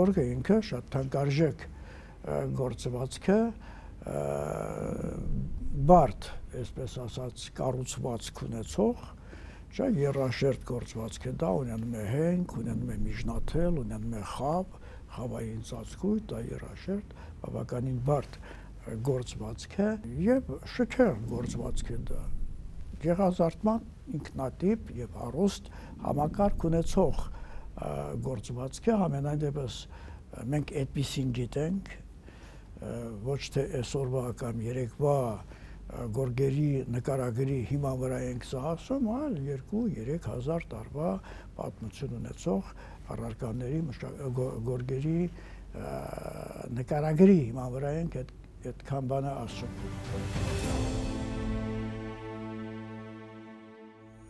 գորգը ինքը շատ թանկարժեք գործվածք է, բարդ, այսպես ասած, կառուցվածք ունեցող, երաշերտ գործվածք է դա, ունենում է հենք, ունենում է միջնաթել, ունենում է խավ, խավային ծածկույթ, դա երաշերտ, բավականին բարդ գործվածք է եւ շքեղ գործվածք է դա։ Գեղազարդման ինքնատիպ եւ հարուստ համակարգ ունեցող գործվածք է, համենայն դեպս մենք այդպեսին գիտենք, ոչ թե այսօրվա կամ երեկվա գորգերի նկարագրի հիման վրա ենք սա ասում, այլ 2-3 հազար տարվա պատմություն ունեցող առարկաների գորգերի նկարագրի հիման վրա ենք այդքան բանը ասում։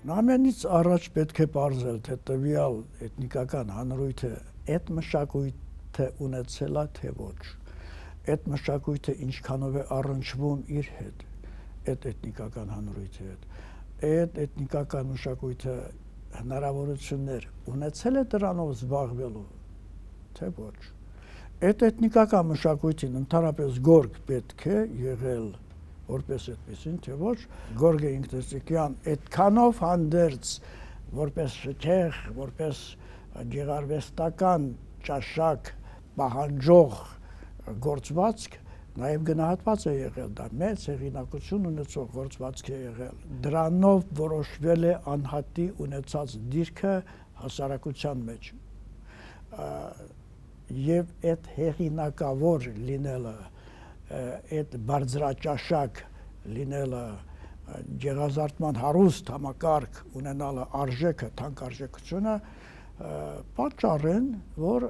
Ամենից առաջ պետք է պարզել, թե տվյալ էթնիկական հանրույթը այդ մշակույթը ունեցել է, թե ոչ։ Այդ մշակույթը ինչքանով է առնչվում իր հետ, այդ էթնիկական հանրույթի հետ։ Այդ էթնիկական մշակույթը հնարավորություններ ունեցել է դրանով զբաղվելու, թե ոչ։ Այդ էթնիկական մշակույթին ընդհանրապես գորգ պետք է եղել որպես այդպեսին, թե ոչ, գորգը ինքնստիկյան այդքանով հանդերձ, որպես շքեղ, որպես գեղարվեստական ճաշակ պահանջող գործվածք, նաև գնահատված է եղել, դա մեծ հեղինակություն ունեցող գործվածք է եղել։ Դրանով որոշվել է անհատի ունեցած դիրքը հասարակության մեջ։ Եվ այդ հեղինակավոր լինելը, այդ բարձրաճաշակ լինելը, գեղազարդման հարուստ համակարգ ունենալը, արժեքը, թանկարժեքությունը պատճառ են, որ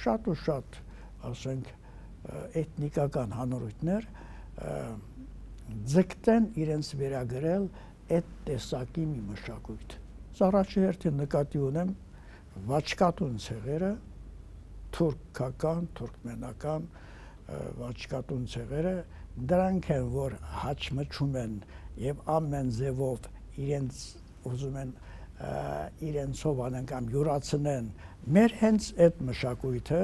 շատ ու շատ, ասենք, էթնիկական հանրույթներ ձգտեն իրենց վերագրել այդ տեսակի մի մշակույթ։ Առաջի հերթին նկատի ունեմ վաճկատուն ցեղերը, թուրքական, թուրքմենական վաճկատուն ցեղերը, դրանք են, որ հաճմճում են եւ ամեն ձևով իրենց ուզում են իրենցով անեն կամ յուրացնեն մեր հենց այդ մշակույթը,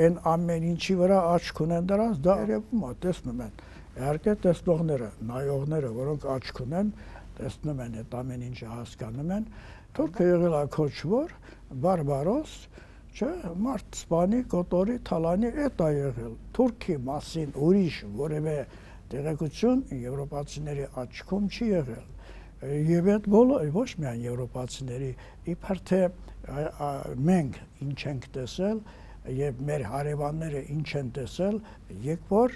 այն ամեն ինչի վրա աչք ունեն դրանց, դա երևում է, տեսնում են։ Իհարկե տեսնողները, նայողները, որոնք աչք ունեն, տեսնում են այդ ամեն ինչը, հասկանում են։ Թուրքը եղել է քոչվոր, բարբարոս, չէ, մարդ սպանի, կոտորի, թալանի, այդ է եղել։ Թուրքի մասին ուրիշ որևէ տեղեկություն եվրոպացիների աչքում չի եղել։ Եվ այդ բոլոր, ոչ միայն եվրոպացիների, իբր թե մենք ինչ ենք տեսել եւ մեր հարևանները ինչ են տեսել, եկվոր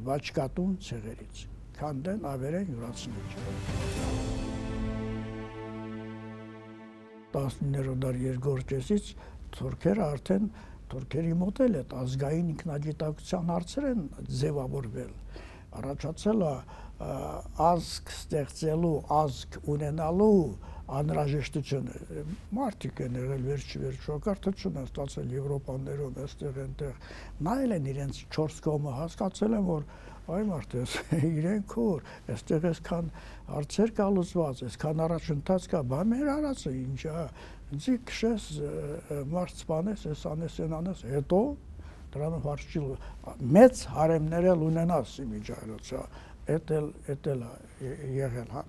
վաճկատուն ցեղերից, քանդեն ավերեն յուրացնիչ։ 19-րդ դարի երկրորդ կեսից թուրքերը արդեն թուրքերի մոտ էլ այդ ազգային ինքնագիտակցության հարցեր են ձևավորվել, առաջացել է ազգ ստեղծելու, ազգ ունենալու անհրաժեշտությունը։ Մարդիկ են եղել վերջիվերջո, կրթություն են ստացել Եվրոպաներում, այստեղ այնտեղ, նայել են իրենց չորս կողմը, հասկացել են, որ այ մարդ ես, իրենք որ, այստեղ այսքան հարցեր կա լուծված, այսքան առաջընթաց կա, բա մեր արածը ինչ է, ինձի քշես, մարդ սպանես, այս անես, այն անես, հետո դրանով հարց չի մեծ հարեմներ էլ ունենաս իմիջայլոցա, էդ էլ եղել, հա։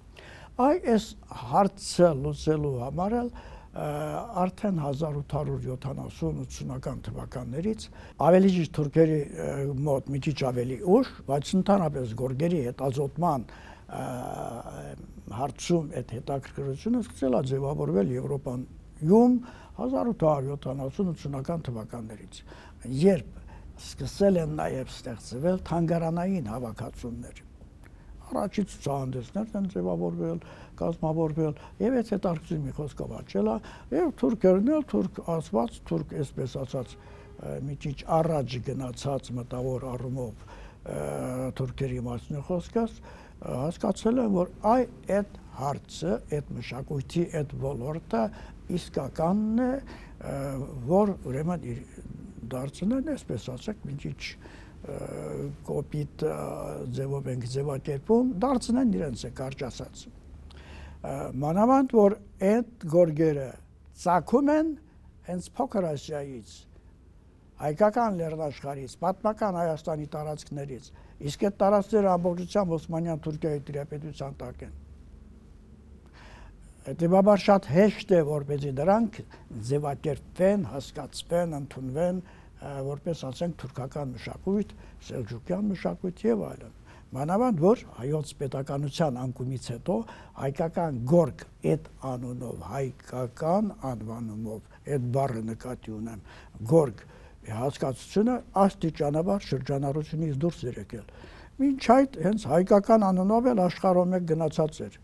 Այս հարցը լուծելու համար էլ արդեն 1870-80-ական թվականներից ավելի ճիշտ թուրքերի մոտ մի քիչ ավելի ուշ, բայց ընդհանրապես գորգերի հետազոտման հարցում այդ հետաքրքրությունը սկսել է ձևավորվել Եվրոպայում 1870-80-ական թվականներից, երբ սկսել են նաև ստեղծվել թանգարանային հավաքածուներ։ Առաջի ցուցահանդեսներ են ձևավորվել, կազմավորվել, եւ այդ հետաքրքիր մի խոսքով աճել է, եւ թուրքերն էլ թուրք ասված, թուրք այսպես ասած մի քիչ առաջ գնացած մտավոր առումով թուրքերի մասին խոսքս, հասկացել են, որ այդ հարցը, այդ մշակույթի այդ ոլորտը իսկականն է, որ ուրեմն դարձնեն, այսպես ասած, մի քիչ կոպիտ ձևով ենք ձևակերպում, դարձնեն իրենց է կարճ ասած։ Մանավանդ, որ այդ գորգերը ծագում են հենց Փոքր Ասիայից, հայկական լեռնաշխարհից, պատմական Հայաստանի տարածքներից, իսկ այդ տարածքները ամբողջությամբ Օսմանյան Թուրքիայի տիրապետության տակ են։ Հետևաբար շատ հեշտ է, որպեսզի դրանք ձևակերպվեն, հասկացվեն, ընդունվեն, որպես ասենք թուրքական մշակույթ, սելջուկյան մշակույթ եւ այլն։ Մանավանդ որ հայոց պետականության անկումից հետո հայկական գորգ այդ անունով, հայկական անվանումով, այդ բառը նկատի ունեմ, գորգ հասկացությունը աստիճանաբար շրջանառությունից դուրս էր եկել։ Մինչ այդ հենց հայկական անունով էլ աշխարհում մեկ գնացած էր։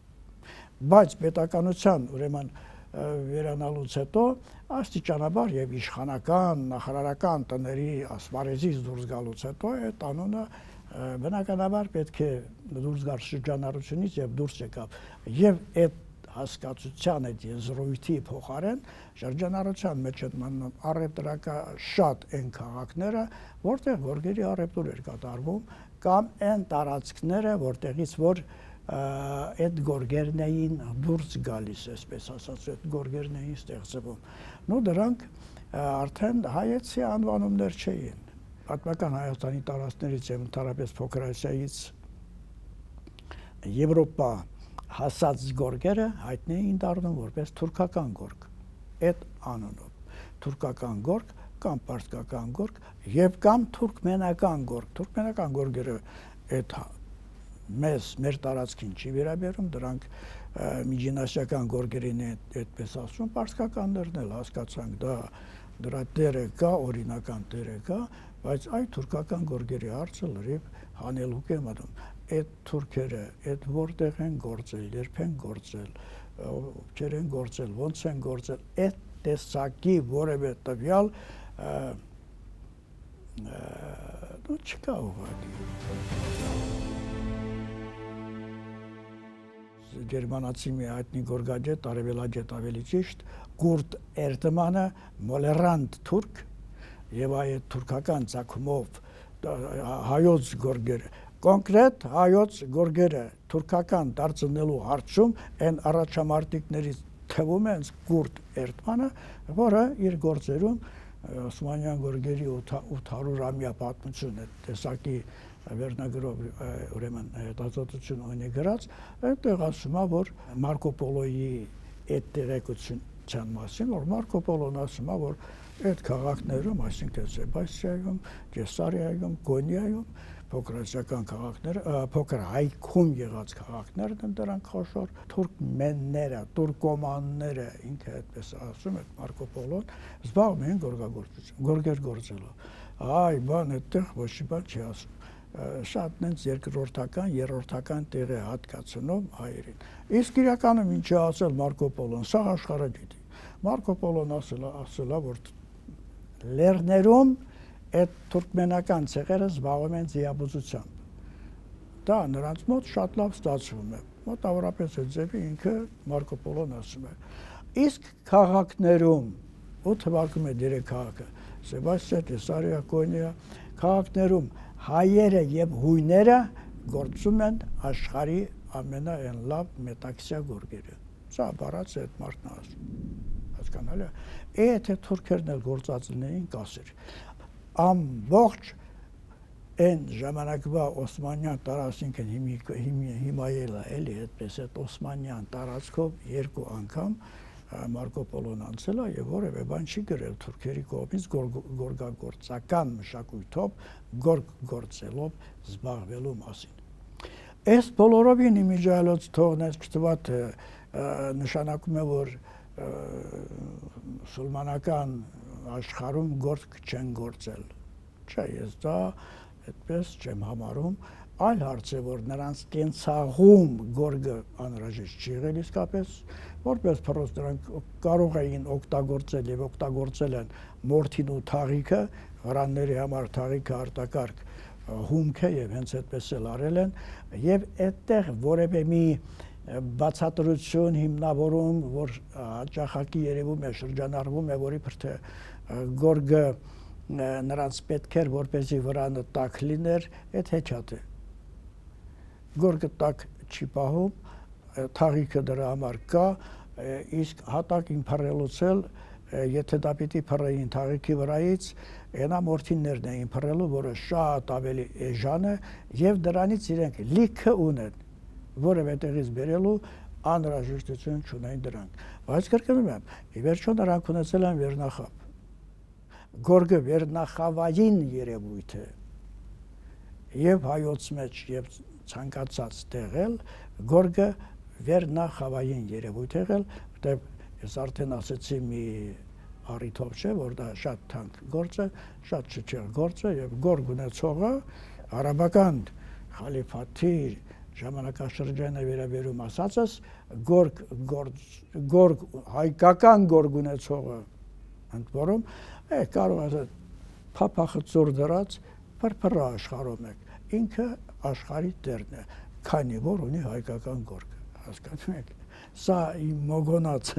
Բայց պետականության ուրեմն վերանալուց հետո աստիճանաբար եւ իշխանական, նախարարական տների ասպարեզից դուրս գալուց հետո այդ անունը բնականաբար պետք է դուրս գար շրջանառությունից եւ դուրս եկավ եւ այդ հասկացության այդ եզրույթի փոխարեն շրջանառության մեջ այդ առևտրական շատ են քաղաքները, որտեղ գորգերի առևտուր էր կատարվում կամ այն տարածքները, որտեղից որ այդ գորգերն էին դուրս գալիս, այսպես ասած, այդ գորգերն էին ստեղծվում։ Նու դրանք արդեն հայեցի անվանումներ չէին։ Պատմական Հայաստանի տարածքներից եւ ընդհանրապես Փոքր Ասիայից Եվրոպա հասած գորգերը հայտնի էին դառնում որպես թուրքական գորգ։ Այդ անունով թուրքական գորգ կամ պարսկական գորգ եւ կամ թուրքմենական գորգ։ Թուրքմենական գորգերը այդ մեր տարածքին չի վերաբերում, դրանք միջինասիական գորգերին է այդպես ասում, պարսկականներն էլ հասկացանք, դրա տերը կա, օրինական տերը կա, բայց այդ թուրքական գորգերի հարցը լրիվ հանելուկ է մնում։ Այդ թուրքերը, այդ որտեղ են գործել, երբ են գործել, ովքեր են գործել, ոնց են գործել, այդ տեսակի որևէ տվյալ չկա ուղղակի։ Գերմանացի մի հայտնի գորգագետ, արևելագետ ավելի ճիշտ, Կուրտ Էրտմանը մոլերանտ թուրք եւ այդ թուրքական ցակումով հայոց գորգերը, կոնկրետ հայոց գորգերը թուրքական դարձնելու հարցում այն առաջամարտիկներից թվում է Կուրտ Էրտմանը, որը իր գործերում Օսմանյան գորգերի 800-ամյա պատմություն է տեսակի վերնագրով ուրեմն հետազոտություն ունի գրած, այդտեղ ասում է, որ Մարկո Պոլոյի այդ տեղեկության մասին, որ Մարկո Պոլոն ասում է, որ այդ քաղաքներում, այսինքն Սեբաստիայում, Կեսարիայում, Կոնիայում, փոքրացիական քաղաքները, փոքր հայքում եղած քաղաքներն են դրանք խոշոր թուրքմենները, տուրկոմանները, ինքը այդպես ասում է Մարկո Պոլոն, զբաղվում են գորգագործությամբ, գորգեր գործելով։ Այ բան այդտեղ ոչ մի բան չի ասում։ Շատ նենց երկրորդական, երրորդական տեղ է հատկացնում հայերին։ Իսկ իրականում ինչ է ասել Մարկո Պոլոն, սա աշխարհը գիտի։ Մարկո Պոլոն ասել է, որ լեռներում այդ թուրքմենական ցեղերը զբաղվում են ձիաբուծությամբ։ Դա նրանց մոտ շատ լավ ստացվում է։ Մոտավորապես այդ ձևի ինքը Մարկո Պոլոն ասում է։ Իսկ քաղաքներում, ու թվարկում է 3 քաղաքը՝ Սեբաստիա, Կեսարիա, Կոնիա, քաղաքներում հայերը եւ հույները գործում են աշխարհի ամենալավ լավ մետաքսիա գորգերը։ Սա բառաց է այդ մարդն ասում։ Հասկանալի է։ Եթե թուրքերն էլ գործած լինեին, կասեր։ Ամբողջ այն ժամանակվա Օսմանյան տարածքին հիմա ելա էլի այդպես այդ Օսմանյան տարածքով 2 անգամ Մարկո Պոլոն անցել է եւ որևէ բան չի գրել թուրքերի կողմից գորգագործական մշակույթով գորգ գործելով զբաղվելու մասին։ Այս բոլորովին իմիջիայլոց թողնես չթվա թե նշանակում է որ մուսուլմանական աշխարհում գորգ չեն գործել։ Չէ, ես դա այդպես չեմ համարում, այլ հարց է որ նրանց կենցաղում գորգը անհրաժեշտ չի եղել իսկապես, որպես փռոս նրանք կարող էին օգտագործել եւ օգտագործել են մորթին ու թաղիքը, վրանների համար թաղիքը արտակարգ հումք է եւ հենց այդպես էլ արել են եւ այդտեղ որևէ մի բացատրություն հիմնավորում, որ հաճախակի երևում է շրջանառվում է, որի փրթե գորգը նրանց պետք էր որպեսզի վրանը տաք լիներ, այդ հեչատ է։ Գորգը տաք չի պահում, թաղիքը դրա համար կա, իսկ հատակին փռելուց էլ եթե դա պիտի փռեին թաղիքի վրայից, այնա մորթիններն էին փռելու, որը շատ ավելի էժան է եւ դրանից իրենք լիքը ունեն, որևէ տեղից բերելու անհրաժեշտություն չունեն դրանք։ Բայց կրկնում եմ, ի վերջո նրանք ունեցել են վերնախավ։ Գորգը վերնախավային երևույթ է եւ հայոց մեջ եւ ցանկացած տեղել գորգը վերնախավային երևույթ եղել, որտեղ ես արդեն ասացի մի առիթով չէ, որ դա շատ թանկ գործ է, շատ չճեղ գործ է եւ գորգ ունեցողը արաբական խալիֆաթի ժամանակաշրջանը վերաբերում ասածս գորգ հայկական գորգ ունեցողը ընդ որում կարող է փափախծուր դրած փրփռա աշխարհում եք ինքը աշխարհի տերն է քանի որ ունի հայկական գորգ հասկանում եք սա իմ մոգոնած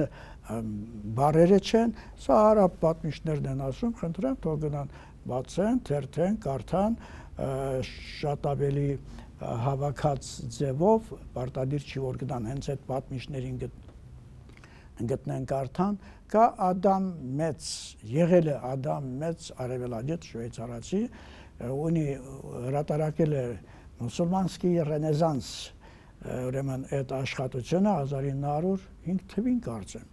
բարերը չեն սա արաբ պատմիչներն են ասում խնդրեմ թող գնան բացեն թերթեն կարդան շատ ավելի հավաքած ձևով պարտադիր չի որ գնան հենց այդ պատմիչներին գտնեն կարդան կա Ադամ մեծ եղել է Ադամ մեծ արևելագետ շվեյցարացի ունի հրատարակել է մուսուլմանսկի ռենեզանս ուրեմն այդ աշխատությունը 1905 թվին կարծեմ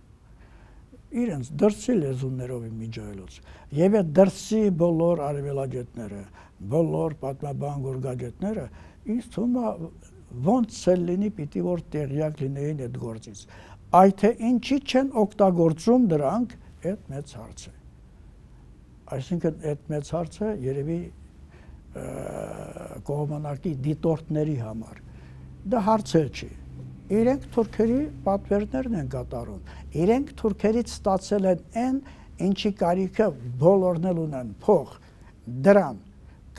իրենց դրսի լեզուներով միջայլոց եւ այդ դրսի բոլոր արևելագետները բոլոր պատմաբան գորգագետները ինձ թվում է ոնց էլ լինի պիտի որ տեղյակ լինեին այդ գործից այդ թե ինչի չեն օգտագործում դրանք այդ մեծ հարց է այսինքն այդ մեծ հարցը երևի կողմանակի դիտորդների համար դա հարցեր չի իրենք թուրքերի պատվերներն են կատարում իրենք թուրքերից ստացել են այն ինչի կարիքը բոլորն էլ ունեն փող դրամ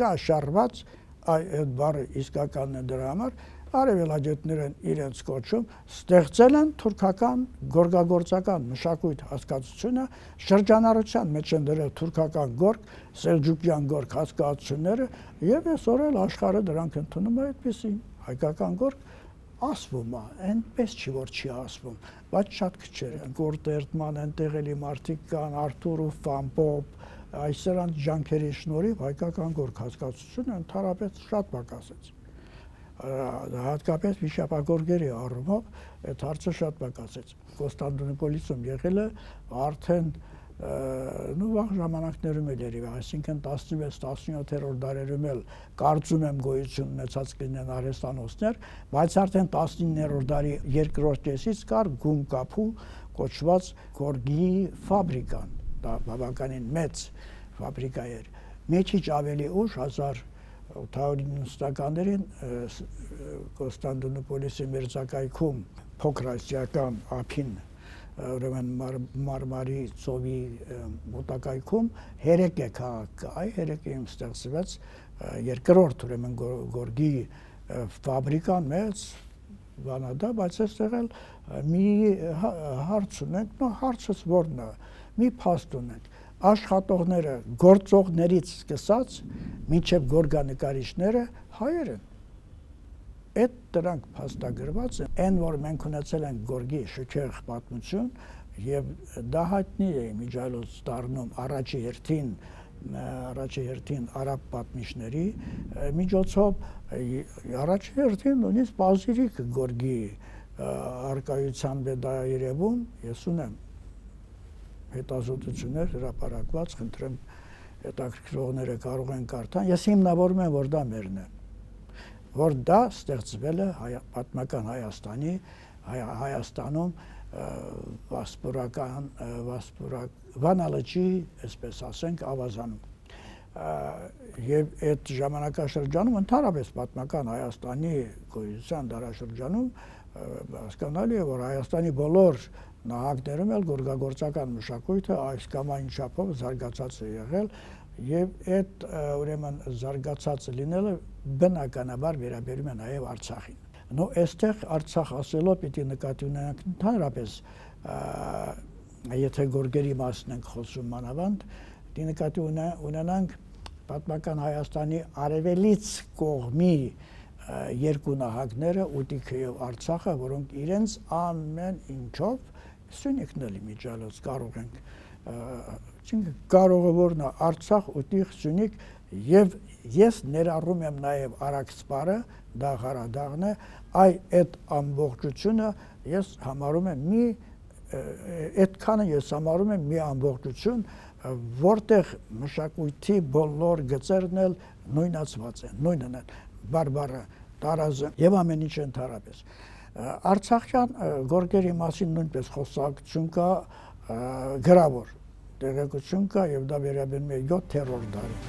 կա շարված այդ բառը իսկականն է դրա համար արևելագետները իրենց կոչում ստեղծել են թուրքական գորգագործական մշակույթ հասկացությունը շրջանառության մեջ են դրել թուրքական գորգ, սելջուկյան գորգ հասկացությունները եւ այսօր էլ աշխարհը դրանք ընդունում է այդպեսին հայկական գորգ ասվում է, այնպես չի որ չի ասվում, բայց շատ քչեր են Գորտերտման այնտեղ էլի մարդիկ կան Արթուր ու Ֆամպոպ այս սրանց ջանքերի շնորհիվ հայկական գորգ հասկացությունը ընդհանրապես շատ պակասեց հատկապես վիշապագորգերի առումով այդ հարցը շատ պակասեց Կոստանդնուպոլիսում եղել է արդեն վաղ ժամանակներում էլ երևի այսինքն 16-17-րդ դարերում էլ կարծում եմ գոյություն ունեցած կլինեն արհեստանոցներ բայց արդեն 19-րդ դարի երկրորդ կեսից կար Գումկափու կոչված գորգի ֆաբրիկան դա բավականին մեծ ֆաբրիկա էր մի քիչ ավելի ուշ 1890-ականներին Կոստանդնուպոլիսի մերձակայքում փոքրասիական ափին ուրեմն մարմարի ծովի մոտակայքում Հերեկե քաղաք այ Հերեկեում ստեղծվեց երկրորդ ուրեմն գորգի ֆաբրիկան մեծ բանադա բայց այստեղ էլ մի հարց ունենք հարցս որն է մի փաստ ունենք աշխատողները գործողներից սկսած մինչև գորգանկարիչները հայեր են այդ դրանք փաստագրված են այն որ մենք ունեցել ենք գորգի շքեղ պատմություն եւ դա հայտնի է միջայլոց դառնում առաջի հերթին արաբ պատմիչների միջոցով առաջի հերթին նույնիսկ բազիլիկ գորգի արկայությամբ է դա երևում ես ունեմ հետազոտություններ հրապարակված խնդրեմ հետաքրքրողները կարող են կարդան ես հիմնավորում եմ որ դա մերն է որ դա ստեղծվել է պատմական Հայաստանում վանալջի, այսպես ասենք, ավազանում եւ այդ ժամանակաշրջանում ընդհանրապես պատմական Հայաստանի գոյության դարաշրջանում հասկանալի է որ Հայաստանի բոլոր նահանգներում էլ գորգագործական մշակույթը այս կամ այն չափով զարգացած է եղել եւ այդ ուրեմն զարգացած լինելը բնականաբար վերաբերում է նաեւ Արցախին։ Նո այստեղ Արցախ ասելով պիտի նկատի ունենանք ընդհանրապես եթե գորգերի մասն ենք խոսում մանավանդ պիտի նկատի ունենանք պատմական Հայաստանի արևելից կողմի երկու նահանգները Ուտիքը եւ Արցախը, որոնք իրենց ամեն ինչով Սյունիքն էլի միջալոց կարող ենք կարող է որ նա Արցախ ուտիղ Սյունիք եւ ես ներառում եմ նաեւ Արաքսպարը, դա Ղարաբաղն է, այդ ամբողջությունը ես համարում եմ այդքանը ես համարում եմ մի ամբողջություն, որտեղ մշակույթի բոլոր գծերն էլ նույնացված են, նույնն են, բարբառը, տարազը եւ ամեն ինչ ընդհանրապես։ Արցախյան գորգերի մասին նույնպես խոսակցություն կա գրավոր տեղեկություն կա եւ դա վերաբերում է 7-րդ դարին։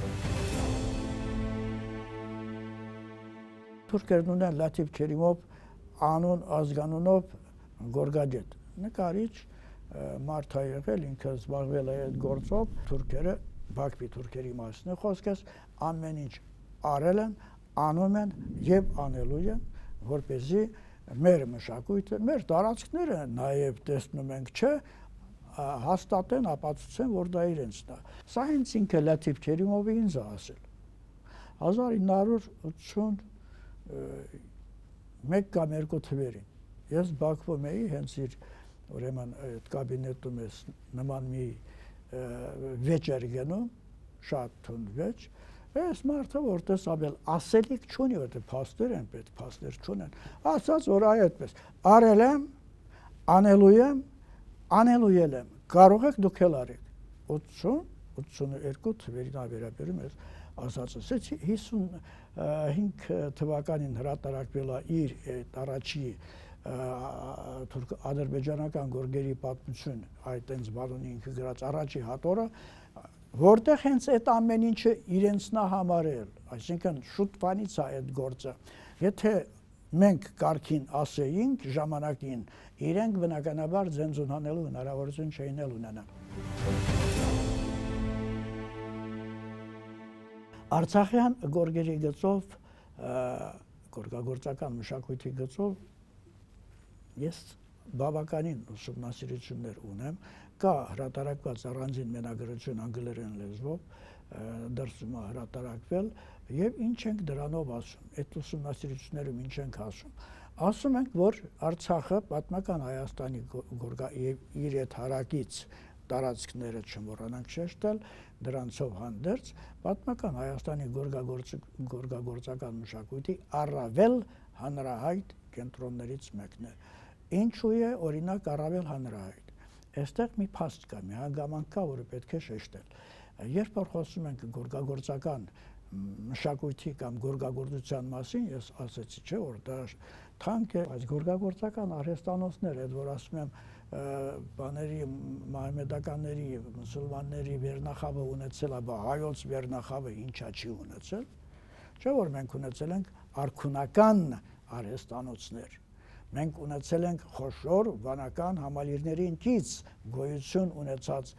Թուրքերն ունեն Լաթիվ Քերիմով անուն ազգանունով գորգագետ, նկարիչ մարդ է եղել, ինքը զբաղվել է այդ գործով, թուրքերը, Բաքվի թուրքերի մասին է խոսքս, ամեն ինչ արել են, անում են եւ անելու են, որպեսզի մեր մշակույթը, մեր տարածքները նաև տեսնում ենք, չէ, հաստատեն, ապացուցեն, որ դա իրենցն է։ Սա հենց ինքը Լաթիվ Քերիմովը ինձ է ասել։ 1981 կամ 2 թվերին ես Բաքվում էի, հենց իր ուրեմն այդ կաբինետում ես նման մի վեճ էր գնում, շատ թունդ վեճ, այս մարդը որտես ավել ասելիք չունի, որտեղ փաստեր են, պետք փաստեր չունեն, ասաց որ այդպես արել եմ, անելու եմ, անելու եմ, կարող եք դուք էլ արեք։ 80-82 թվերին ավերաբերում ես ասաց, 55 թվականին հրատարակվել է իր առաջի ադրբեջանական գորգերի պատմություն, այդ այնց բանունի ինքը գրած առաջի հատորը, որտեղ հենց այդ ամեն ինչը իրենցն է համարել, այսինքն շուտ բանից է այդ գործը։ Եթե մենք կարգին ասեինք ժամանակին, իրենք բնականաբար ձենձուն հանելու հնարավորություն չէին էլ ունենա։ Արցախյան գորգերի գծով, գորգագործական մշակույթի գծով ես բավականին ուսումնասիրություններ ունեմ, կա հրատարակված առանձին մենագրություն անգլերեն լեզվով, դրսում է հրատարակվել եւ ինչ ենք դրանով ասում, այդ ուսումնասիրություններում ինչ ենք ասում։ Ասում ենք, որ Արցախը պատմական Հայաստանի եւ իր այդ հարակից տարածքները չմոռանանք շեշտել, դրանցով հանդերձ պատմական Հայաստանի գորգագործական մշակույթի առավել հանրահայտ կենտրոններից մեկն է։ Ինչու է օրինակ առավել հանրահայտ։ Այստեղ մի փաստ կա, մի հանգամանք կա, որը պետք է շեշտել։ Երբ որ խոսում ենք գորգագործական մշակույթի կամ գորգագործության մասին, ես ասեցի, չէ, որ դա թանկ է, բայց գորգագործական արհեստանոցներ, այդ որ ասում եմ բաների մահմեդականների, մուսուլմանների վերնախավը ունեցել, բա հայոց վերնախավը ինչա չի ունեցել, չէ, որ մենք ունեցել ենք արքունական արհեստանոցներ։ Մենք ունեցել ենք խոշոր վանական համալիրներին կից գոյություն ունեցած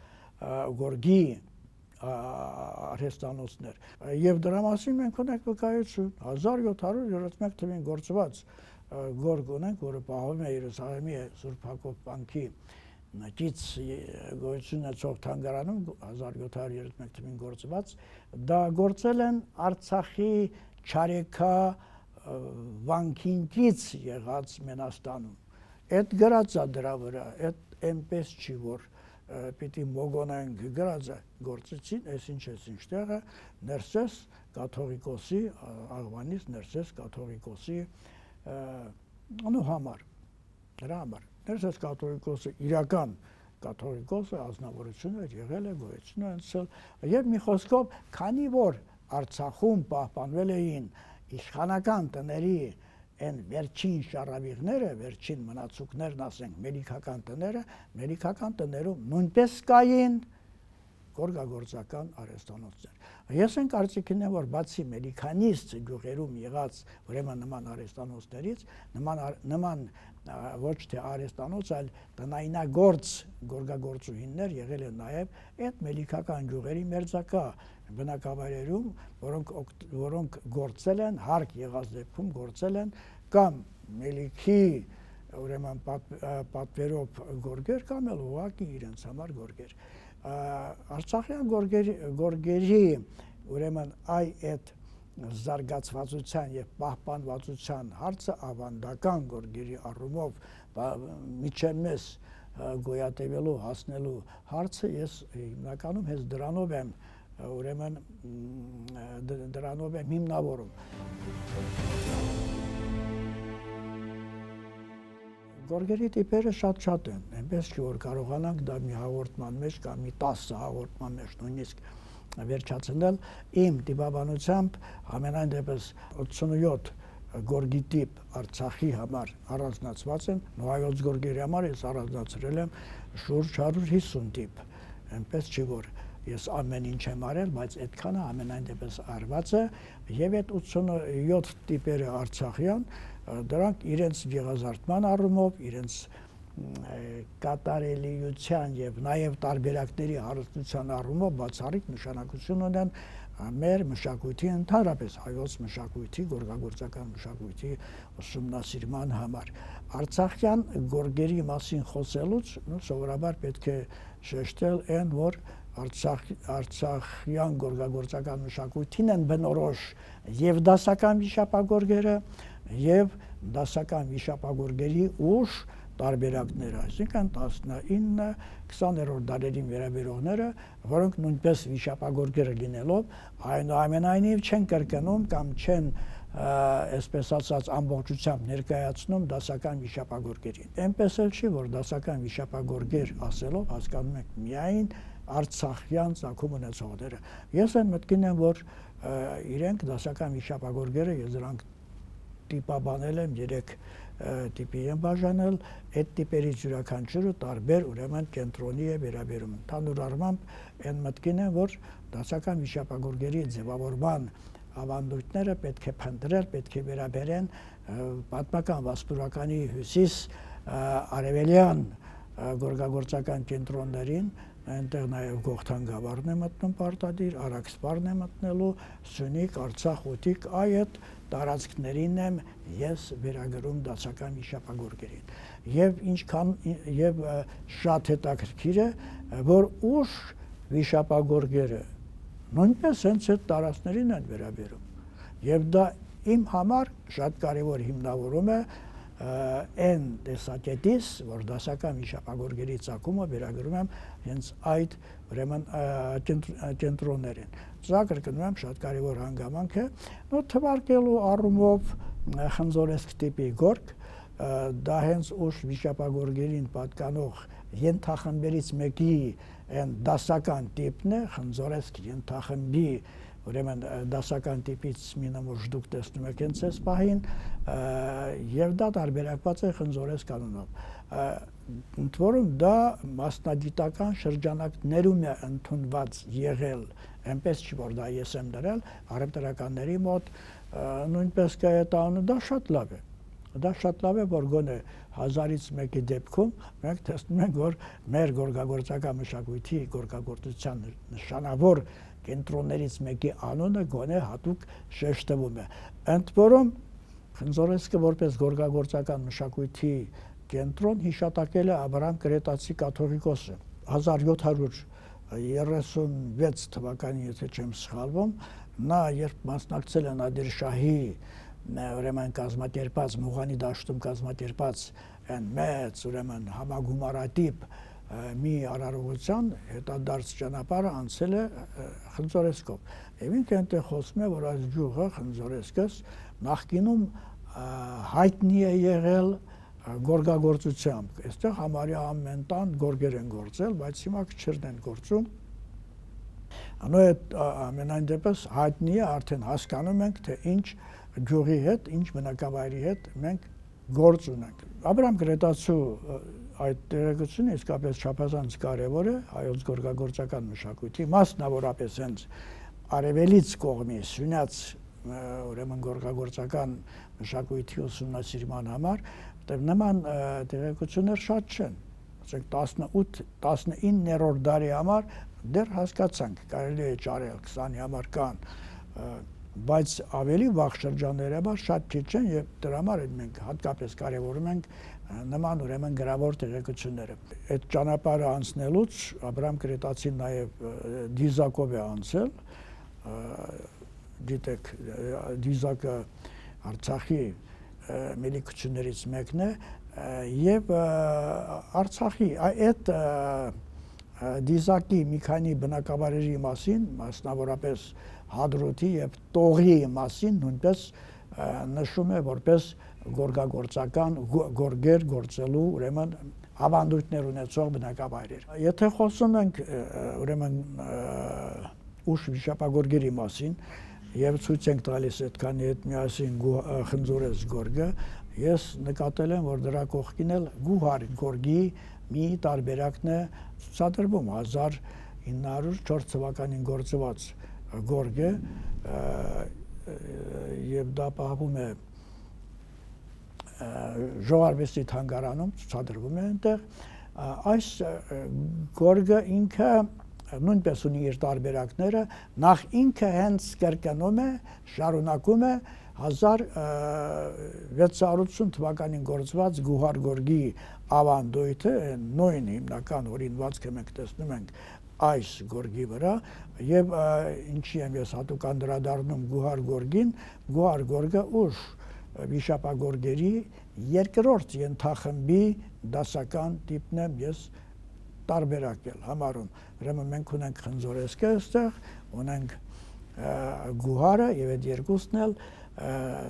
գորգի արհեստանոցներ։ Եվ դրա մասին մենք ունենք վկայություն 1731 թվին գործված գորգ ունենք, որը պահվում է Երուսաղեմի Սուրբ Հակոբ վանքի կից գոյություն ունեցող թանգարանում 1731 թվին գործված, դա գործել են Արցախի Չարեքա վանքինքից եղած Մենաստանում։ Այդ գրած է դրա վրա, այդ այնպես չի, որ պիտի մոգոնենք գրած է, գործեցին, այս ինչ տեղը, Ներսես կաթողիկոսի, աղվանից Ներսես կաթողիկոսի համար, դրա համար։ Ներսես կաթողիկոսը իրական կաթողիկոսը ազնվորություն էր, եղել է, գոյություն ունեցել, եւ մի խոսքով, քանի որ Արցախում պահպանվել էին իշխանական տների այն վերջին շարավիղները, վերջին մնացուկներն ասենք, մելիքական տներում նույնպես կային գորգագործական արհեստանոցներ։ Ես են կարծիքին եմ, որ բացի մելիքանիստ գյուղերում եղած ուրեմն նման արհեստանոցներից, նման ոչ թե արհեստանոց, այլ տնայնագործ գորգագործուհիներ եղել են նաև այդ մելիքական գյուղերի մերձակա բնակավայրերում, որոնք գործել են, հարկ եղած դեպքում գործել են կամ մելիքի ուրեմն պատվերով գորգեր կամ էլ ուղղակի իրենց համար գորգեր։ Արցախյան գորգերի ուրեմն այդ զարգացվածության եւ պահպանվածության հարցը ավանդական գորգերի առումով միջև մեզ գոյատևելու հասնելու հարցը ես հիմնականում հենց դրանով եմ ուրեմն դրանով եմ հիմնավորում։ Գորգերի տիպերը շատ են, այնպես չի որ կարողանանք դա մի հաղորդման մեջ կամ մի 10 հաղորդման մեջ նույնիսկ վերջացնել։ Իմ տիպաբանությամբ ամենայն դեպս 87 գորգի տիպ Արցախի համար առանձնացված են, հայոց գորգերի համար ես առանձնացրել եմ շուրջ 150 տիպ, այնպես չի որ ես ամեն ինչ եմ արել, բայց այդքանը ամենայն դեպս արված է, եւ այդ 87 տիպերը արցախյան, դրանք իրենց գեղազարդման առումով, իրենց կատարելիության եւ նաեւ տարբերակների հարստության առումով բացառիկ նշանակություն ունեն մեր մշակույթի ընդհանրապես հայոց մշակույթի, գորգագործական մշակույթի ուսումնասիրման համար։ Արցախյան գորգերի մասին խոսելուց սովորաբար պետք է շեշտել այն, որ արցախյան գորգագործական մշակույթին են բնորոշ եւ դասական վիշապագորգերը եւ դասական վիշապագորգերի ուժ տարբերակները, այսինքն 19-20-րդ դարերին վերաբերողները, որոնք նույնպես վիշապագորգեր լինելով, այնուամենայնիվ չեն կրկնում կամ չեն, այսպես ասած, ամբողջությամբ ներկայացնում դասական վիշապագորգերին։ Այնպես էլ չի, որ դասական վիշապագորգեր ասելով հասկանում ենք միայն արցախյան ծագում ունեցողները։ Ես այն մտքին եմ, որ իրենք դասական վիշապագորգերը, ես դրանք տիպաբանել եմ 3 տիպի եմ բաժանել, այդ տիպերից յուրաքանչյուրը տարբեր ուրեմն կենտրոնի է վերաբերում։ Ընդհանուր առմամբ այն մտքին է, որ դասական վիշապագորգերի ձևավորման ավանդույթները պետք է փնտրել, պետք է վերաբերեն պատմական վասպուրականի հյուսիս արևելյան գորգագործական կենտրոններին, այնտեղ նաև Գողթան գավառն է մտնում պարտադիր, Արաքսպարն է մտնելու, Սյունիք, Արցախ, Օտիկ, այդ տարածքներին եմ ես վերագրում դասական վիշապագորգերին։ Եվ ինչքան եւ շատ հետաքրքիր է, որ ուշ վիշապագորգերը նույնպես հենց այդ տարածքներին են վերաբերում։ Եվ դա իմ համար շատ կարևոր հիմնավորում է այն տեսակետից, որ դասական վիշապագորգերի ծագումը վերագրում եմ հենց այդ ուրեմն կենտրոններին։ Սա կրկնում եմ շատ կարևոր հանգամանք է, թվարկելու առումով խնձորեսկ տիպի գորգ, դա հենց ուշ վիշապագորգերին պատկանող ենթախմբերից մեկի այն դասական տիպն է, խնձորեսկ ենթախմբի ուրեմն դասական տիպից մի նմուշ դուք տեսնում եք հենց այս պահին, եւ դա տարբերակված է խնձորեսկ կանոնով։ Ընդ որում դա մասնագիտական շրջանակներում է ընդունված եղել, այնպես չի որ դա ես եմ դրել, առևտրականների մոտ նույնպես կա այդ անունը, դա շատ լավ է։ Դա շատ լավ է, որ գոնե 1000-ից մեկի դեպքում մենք տեսնում ենք, որ մեր գորգագործական մշակույթի գորգագործության նշանավոր կենտրոններից մեկի անունը գոնե հատուկ շեշտվում է։ Ընդ որում խնձորեսկը որպես գորգագործական մշակույթի կենտրոն հիշատակել է Աբրահամ Կրետացի կաթողիկոսը 1736 թվականին, եթե չեմ սխալվում, նա երբ մասնակցել է Նադիր Շահի ուրեմն կազմակերպած Մուղանի դաշտում կազմակերպած այն մեծ ուրեմն համագումարատիպ մի արարողության հետադարձ ճանապարհը անցել է խնձորեսկով։ Եվ ինքը այնտեղ խոսում է, որ այս գյուղը խնձորեսկս նախկինում հայտնի է եղել գորգագործությամբ։ Այստեղ համարյա ամեն տան գորգեր են գործել, բայց հիմա քչերն են գործում։ Անոյ ամենայն դեպս հայտնի է, արդեն հասկանում ենք, թե ինչ գյուղի հետ, ինչ բնակավայրի հետ մենք գործ ունենք։ Աբրահամ Կրետացու այդ տեղեկությունը իսկապես չափազանց կարևոր է հայոց գորգագործական մշակույթի, մասնավորապես հենց արևելից կողմի Սյունյաց ուրեմն գորգագործական մշակույթի ուսումնասիրման համար, որտեղ նման տեղեկություններ շատ չեն։ Ասենք 18-19-րդ դարի համար դեռ հասկացանք, կարելի է ճարել 20-ի համար կան, բայց ավելի վաղ շրջանների համար շատ քիչ են եւ դրա համար մենք հատկապես կարևորում ենք նման ուրեմն գրավոր տեղեկությունները։ Այդ ճանապարհը անցնելուց Աբրահամ Կրետացին նաեւ դիզակով է անցել, գիտեք, դիզակը Արցախի մելիքություններից մեկն է, եւ Արցախի այդ դիզակի մի քանի բնակավայրերի մասին, մասնավորապես Հադրութի եւ Տողի մասին նույնպես նշում է որպես գորգագործական գորգեր գործելու ուրեմն ավանդույթներ ունեցող բնակավայրեր։ Եթե խոսում ենք ուրեմն ուշ վիշապագորգերի մասին եւ ցույց ենք տալիս այդքանի հետ միասին խնձորես գորգը, ես նկատել եմ, որ դրա կողքին էլ գուհար գորգի մի տարբերակն է ցուցադրվում 1904 թվականին գործված գորգը եւ դա պահվում է ժողովրդի թանգարանում ցուցադրվում է այնտեղ այս գորգը ինքը նույնպես ունի իր տարբերակները նախ ինքը հենց կրկնում է շարունակում է 1680 թվականին գործված գուհար գորգի ավանդույթը նույն հիմնական օրինվածքը մենք տեսնում ենք այս գորգի վրա եւ ինչի եմ ես հատուկ անդրադառնում գուհար գորգին գուհար գորգը ուշ վիշապագորգերի երկրորդ ենթախմբի դասական տիպն եմ ես տարբերակել համարում ուրեմն մենք ունենք խնձորեսկը այստեղ ունենք գուհարը եւ այդ երկուսն էլ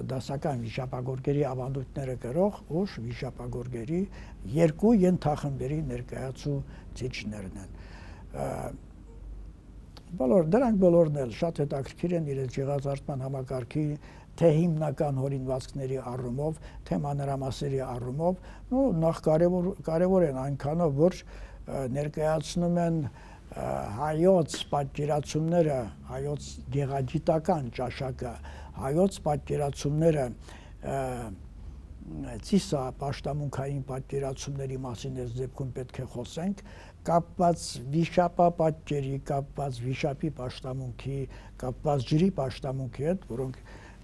դասական վիշապագորգերի ավանդույթները կրող ուշ վիշապագորգերի երկու ենթախմբերի ներկայացուցիչներն են դրանք բոլորն էլ շատ հետաքրքիր են իրենց գեղազարդման համակարգի թե հիմնական հորինվածքների առումով, թե մանրամասերի առումով, նախ կարևոր են այնքանով, որ ներկայացնում են հայոց պատկերացումները, հայոց գեղագիտական ճաշակը, հայոց պատկերացումները ծիսա պաշտամունքային պատկերացումների մասին այս դեպքում պետք է խոսենք, կապված վիշապապատկերի, կապված վիշապի պաշտամունքի, կապված ջրի պաշտամունքի հետ, որոնք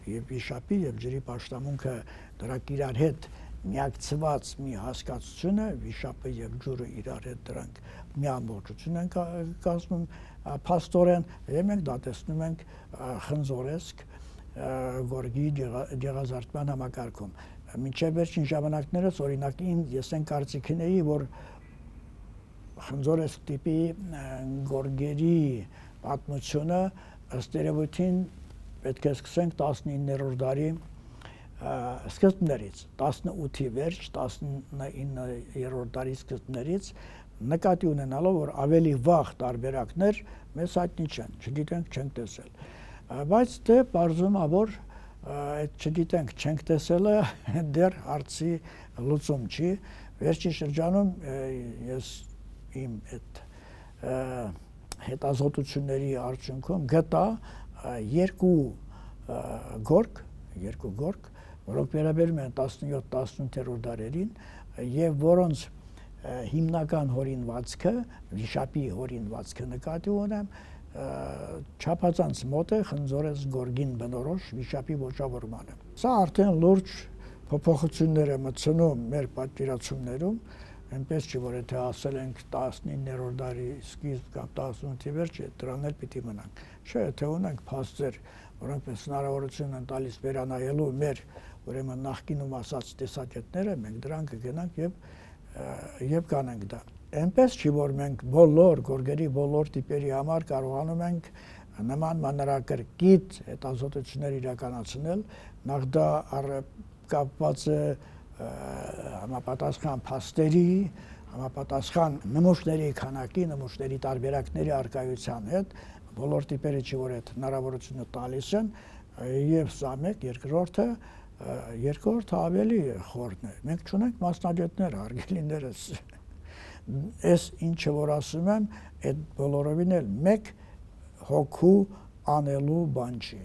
եւ վիշապի եւ ջրի պաշտամունքը դրանք իրար հետ միակցված մի հասկացություն է, վիշապը եւ ջուրը իրար հետ դրանք մի ամբողջություն են կազմում փաստորեն եւ մենք դա տեսնում ենք խնձորեսկ գորգի գեղազարդման համակարգում մինչև վերջին ժամանակներս օրինակ ես այն կարծիքին էի որ խնձորեսկ տիպի գորգերի պատմությունը ըստ երևույթին պետք է սկսենք 19-րդ դարի սկզբներից 18-ի վերջ 19-րդ դարի սկզբներից նկատի ունենալով որ ավելի վաղ տարբերակներ մեզ հայտնի չեն, չգիտենք, չենք տեսել բայց դե բարձում է որ այդ չգիտենք, չենք տեսելը դեռ հարցի լուծում չի վերջին շրջանում ես իմ այդ հետազոտությունների արդյունքում գտա երկու գորգ, որոնք վերաբերում են 17-18-րդ դարերին եւ որոնց հիմնական հորինվածքը, վիշապի հորինվածքը նկատի ունեմ, չափազանց մոտ է խնձորես գորգին բնորոշ վիշապի ոճավորմանը։ Սա արդեն լուրջ փոփոխություններ է մտցնում մեր պատկերացումներում, այնպես չի որ եթե ասել ենք 19-րդ դարի սկիզբ կամ 18-ի վերջ, դրան էլ պիտի մնանք։ Չէ, թե ունենք փաստեր, որոնք մեզ հնարավորություն են տալիս վերանայելու մեր ուրեմն նախկինում ասած տեսակետները, մենք դրան կգնանք եւ կանենք դա։ Այնպես չի որ մենք բոլոր գորգերի բոլոր տիպերի համար կարողանում ենք նման մանրակրկիտ հետազոտություններ իրականացնել, նախ դա կապված է համապատասխան փաստերի, համապատասխան նմուշների քանակի, նմուշների տարբերակների առկայության հետ, բոլոր տիպերը չի որ այդ հնարավորությունը տալիս են, եւ սա մեկ, երկրորդը ավելի խորն է։ Մենք չունենք մասնագետներ, հարգելիներս։ Այս ինչը որ ասում եմ, այդ բոլորովին էլ մեկ հոգու անելու բան չի։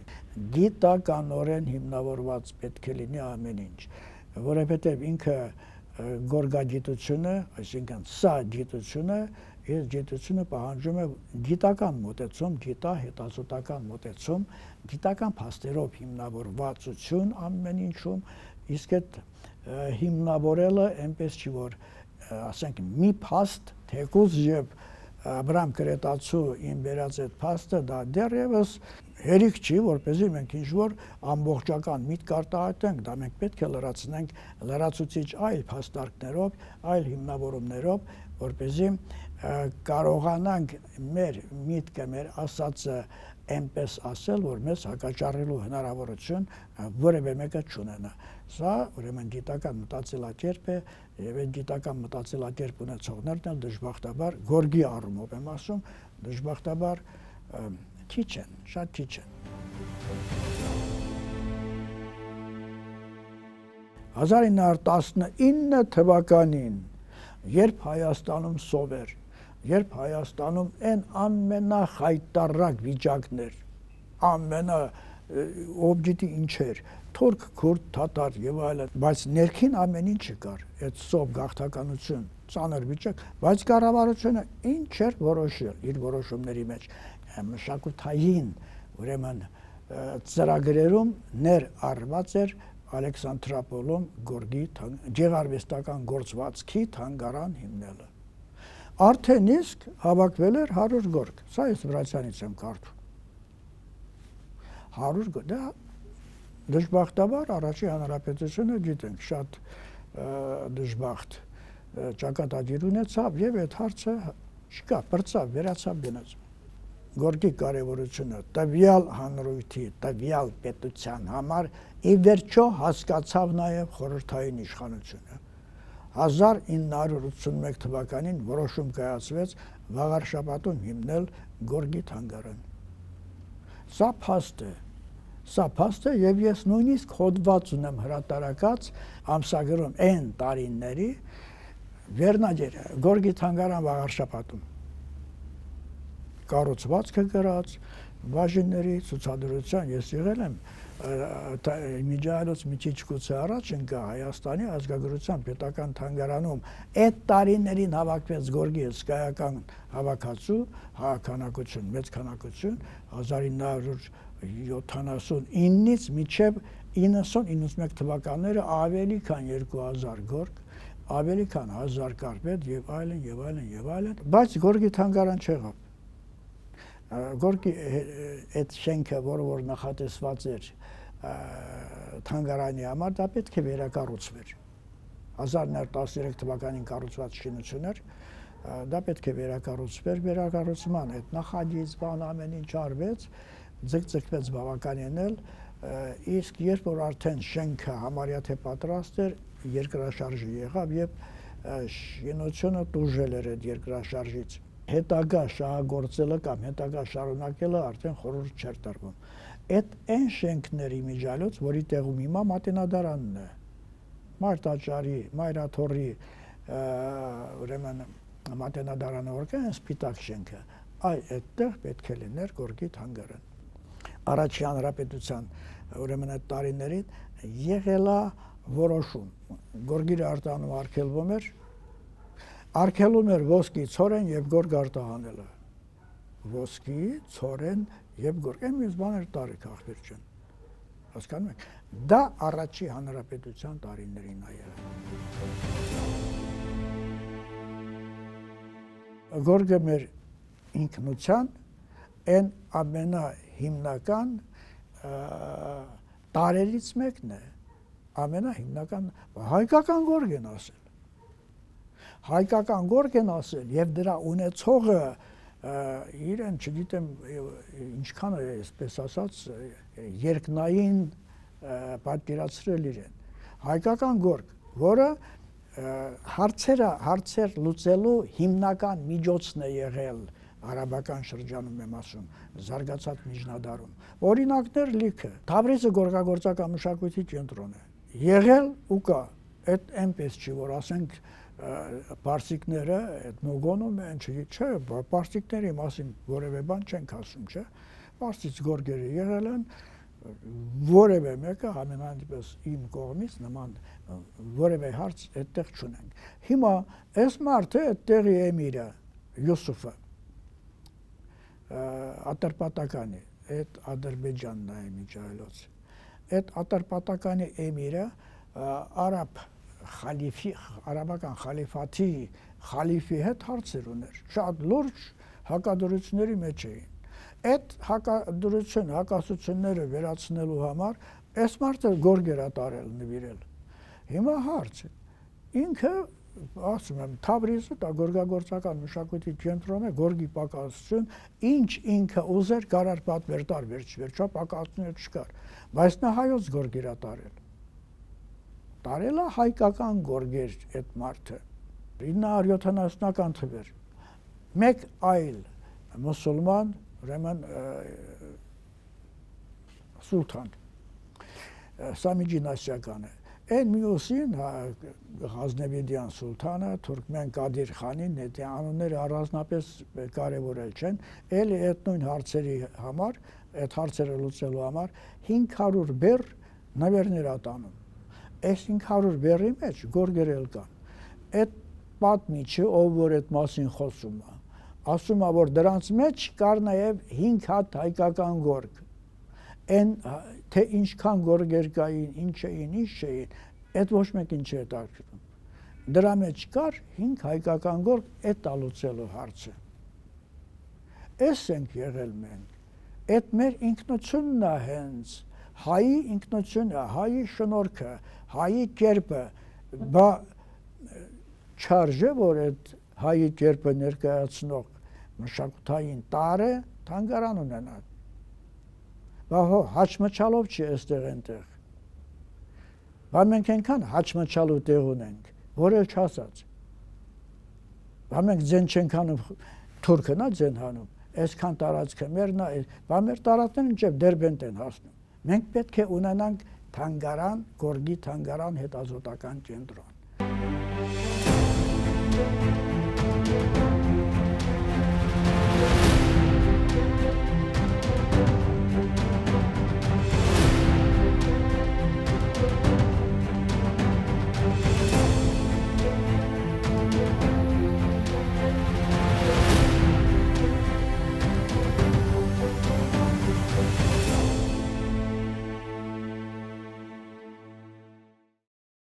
Գիտականորեն հիմնավորված պետք է լինի ամեն ինչ, որովհետև ինքը գորգագիտությունը, այսինքն սա գիտությունը, այս գիտությունը պահանջում է գիտական մոտեցում, հետազոտական մոտեցում, գիտական փաստերով հիմնավորվածություն ամեն ինչում, իսկ այդ հիմնավորելը այնպես չի որ ասենք մի փաստ թեկուզ եւ Աբրամ Կրետացու իմ վերած այդ փաստը դա դեռևս հերիք չի, որպեսզի մենք ինչ-որ ամբողջական միտք արտահայտենք, դա մենք պետք է լրացնենք լրացուցիչ այլ փաստարկներով, այլ հիմնավորումներով, որպեսզի կարողանանք մեր միտքը, մեր ասածը այնպես ասել, որ մեզ հակաճառելու հնարավորություն որևէ մեկը չունենա։ Սա ուրեմն գիտական մտածելակերպ է, եւ այդ գիտական մտածելակերպ ունեցողներն էլ դժբախտաբար գորգի առումով եմ ասում, դժբախտաբար քիչ են, շատ քիչ են։ 1919 թվականին, երբ Հայաստանում սով էր, երբ Հայաստանում այն ամենախայտառակ վիճակներ, ով գիտի ինչ էր, թուրք, քուրդ, թաթար եւ այլն, բայց ներքին ամեն ինչը կար, այդ սով գաղթականություն, ծանր վիճակ, բայց կառավարությունը ինչ էր որոշել իր որոշումների մեջ, մշակութային, ուրեմն ծրագրերում ներառված էր Ալեքսանդրապոլում գեղարվեստական գործվածքի թանգարան հիմնելը։ Արդեն իսկ հավաքվել էր 100 գորգ, սա ես Վրացյանից եմ կարդում։ 100 գորգ, դա դժբախտաբար առաջի հանրապետությունը գիտենք շատ դժբախտ ճակատագիր ունեցավ եւ այդ հարցը չկա, բրծավ, վերացավ գնաց։ Գորգի կարևորությունը տվյալ հանրույթի, տվյալ պետության համար ի վերջո հասկացավ նաեւ խորհրդային իշխանությունը։ 1981 թվականին որոշում կայացվեց Վաղարշապատում հիմնել գորգի թանգարան։ Սա փաստ է եւ ես նույնիսկ հոդված ունեմ հրատարակած ամսագրում այն տարիների վերնագիրը գորգի թանգարան Վաղարշապատում։ Կառուցվածքը գրած, բաժինների ցուցադրության ես եղել եմ միջայլոց միջիչկուցի առաջ ընկա Հայաստանի ազգագրության պետական թանգարանում այդ տարիներին հավաքվեց գորգի հսկայական հավաքածու, քանակություն, մեծ քանակություն 1979-ից մինչև 90-91 թվականները ավելի քան 2000 գորգ, ավելի քան 1000 կարպետ եւ այլն, բայց գորգի թանգարան չեղավ։ Գորգի այդ շենքը, որ նախատեսված էր թանգարանի համար, դա պետք է վերակառուցվեր։ 1913 թվականին կառուցված շինություն էր, դա պետք է վերակառուցվեր, վերակառուցման այդ նախագիծ բան ամեն ինչ արվեց, ձգձգվեց բավականին էլ, իսկ երբ որ արդեն շենքը համարյա թե պատրաստ էր, երկրաշարժը եղավ եւ շինությունը տուժել էր այդ երկրաշարժից։ Հետագա շահագործելը կամ հետագա շարունակելը արդեն խորհուրդ չէր տրվում։ Այդ այն շենքների միջալոց, որի տեղում հիմա Մատենադարանն է, Մարտաճարի, Մայրաթորի, ուրեմն Մատենադարանը որքան է սպիտակ շենքը, այդտեղ պետք է լիներ գորգի թանգարան։ Առաջի հանրապետության ուրեմն այդ տարիներին եղել է որոշում, գորգի արտահանում արգելվում էր ոսկի, ցորեն եւ գորգ արտահանելը։ Ոսկի, ցորեն եւ գորգ, մյուս բաներ տարիք ախպեր չեն։ Հասկանում եք։ Դա առաջի հանրապետության տարիներին է եղել։ Գորգը մեր ինքնության այն ամենահիմնական տարերից մեկն է, ամենահիմնական հայկական գորգ են ասել։ Հայկական գորգ են ասել եւ դրա ունեցողը իրեն, չգիտեմ, ինչքան է, այսպես ասած, երկնային պատկերացրել իրեն։ Հայկական գորգ, որը հարցեր լուծելու հիմնական միջոցն է եղել արաբական շրջանում եմ ասում, զարգացած միջնադարում։ Օրինակներ լիքը։ Թավրիզը գորգագործական մշակույթի կենտրոն է։ Եղել ու կա, այդ այնպես չի, որ ասենք պարսիկները այդ մոգոնում են, չէ, պարսիկների մասին որևէ բան չենք ասում, չէ։ Պարսից գորգերը եղել են, որևէ մեկը ամենայնպես իմ կողմից նման որևէ հարց այդտեղ չունենք։ Հիմա այս մարդը այդտեղի էմիրը Յուսուֆը Ատրպատականի, այդ Ադրբեջանն է միջայլոց։ Այդ Ատրպատականի էմիրը արաբական խալիֆաթի խալիֆի հետ հարցեր ուներ, շատ լուրջ հակադրությունների մեջ էին։ Այդ հակասությունները վերացնելու համար այս մարդը գորգեր է տարել նվիրել։ Հիմա հարց է, ինքը ասում եմ, Թավրիզը դա գորգագործական մշակույթի կենտրոն է, գորգի պակասություն, ինչ ինքը ուզեր կարար պատվեր տար վերջվերջա պակասությունը չկար, բայց նա հայոց գորգեր է տարել։ Տարել է հայկական գորգեր այդ մարդը 970-ական թվեր։ Մեկ այլ մուսուլման, ուրեմն սուլթան, Սամիջին ասիական է։ Այն մյուսին Ղազնավիդյան սուլթանը, Թուրքմեն Կադիր խանին, այդ անունները առանձնապես կարևորել չեն, էլի այդ նույն հարցերի համար, այդ հարցերը լուծելու համար 500 բեռ նվերներ ա տանում։ Այս 500 բեռի մեջ գորգերել կան։ Այդ պատմիչը, ով որ այդ մասին խոսում է, ասում է, որ դրանց մեջ կար նաև 5 հատ հայկական գորգ։ Այն թե ինչքան գորգեր կային, ինչ էին, ինչ չէին, այդ ոչ մեկին չի հետաքրքրում։ Դրա մեջ կար 5 հայկական գորգ, այդ լուծելու հարցը։ Էս ենք եղել մենք։ Այդ մեր ինքնությունն է հենց, հայի ինքնությունը, հայի շնորհքը, հայի կերպը, բա չարժե, որ այդ հայի կերպը ներկայացնող մշակութային տարը թանգարան ունենա։ Բա հո հաճմճալով չի այստեղ այնտեղ։ Բա մենք այնքան հաճմճալու տեղ ունենք, որ էլ չասած։ Բա մենք ձեն չենք հանում, թուրքն է ձեն հանում, այսքան տարածքը մերն է, բա մեր տարածքները մինչև Դերբենտ են հասնում։ Մենք պետք է ունենանք թանգարան, գորգի թանգարան հետազոտական կենտրոն։